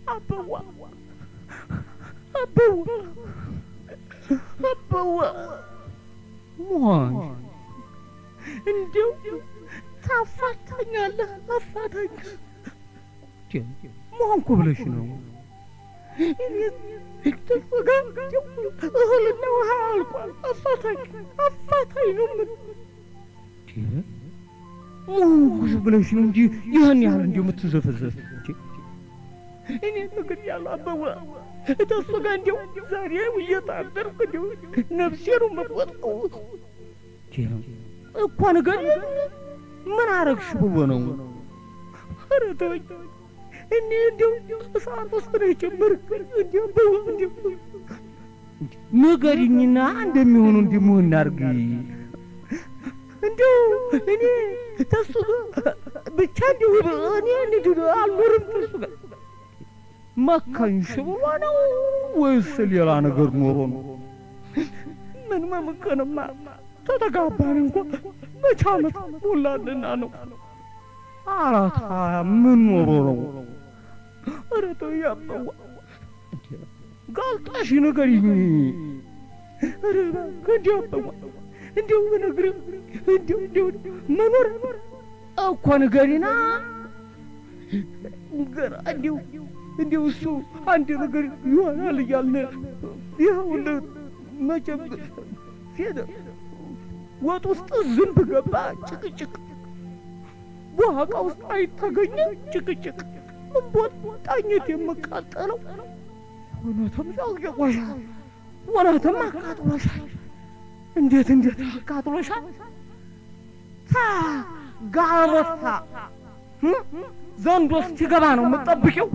አበዋ ሞኝ እንዲው ታፋታኛለህ አፋታኝ ሞንኩ ብለሽ ነው ተፈጋ እህልና ውሃ አልቋል አፋታኝ ነው ምን ሞንኩሽ ብለሽ ነው እንጂ ይህን ያህል እንዲው የምትዘፈዘፍ እኔ ነገር ያለው አበዋ እተሱ ጋር እንዲው ዛሬ እየታደርኩ እንዲው ነፍሴ ነው የምትወጣው እኮ ነገር ምን አረግሽ ብሎ ነው ኧረ ተወኝ እኔ እንዲው እሳት ውስጥ ነው የጨመርኩኝ እንዲው በው እንዲው ንገሪኝና እንደሚሆኑ እንዲሞን እናድርግ እንዲው እኔ ተሱ ብቻ እንዲው እኔ እንዲው አልኖርም ተሱ ጋር መካንሽ ብሎ ነው ወይስ ሌላ ነገር ኖሮ ነው ምን መምከንማ ተተጋባን እንኳን መቼ ዓመት ሞላልና ነው አራት ምን ኖሮ ነው ኧረ ተው ያበዋ ጋልጣሽ ንገሪኝ ኧረ እንዲው አበዋ እንዲው ብነግርህ እንዲው መኖር እኮ ንገሪና ንገራ እንዲው እሱ አንድ ነገር ይሆናል እያልን ይኸውልህ መቼም ሄደ ወጥ ውስጥ ዝንብ ገባ ጭቅጭቅ በዋቃ ውስጥ አይተገኘ ጭቅጭቅ እንቦጥ ጣኝት የምቃጠለው እውነትም ያውቆሻል እውነትም አቃጥሎሻል እንዴት አቃጥሎሻል ጋሞታ ዘንዶ እስኪገባ ነው የምትጠብቂው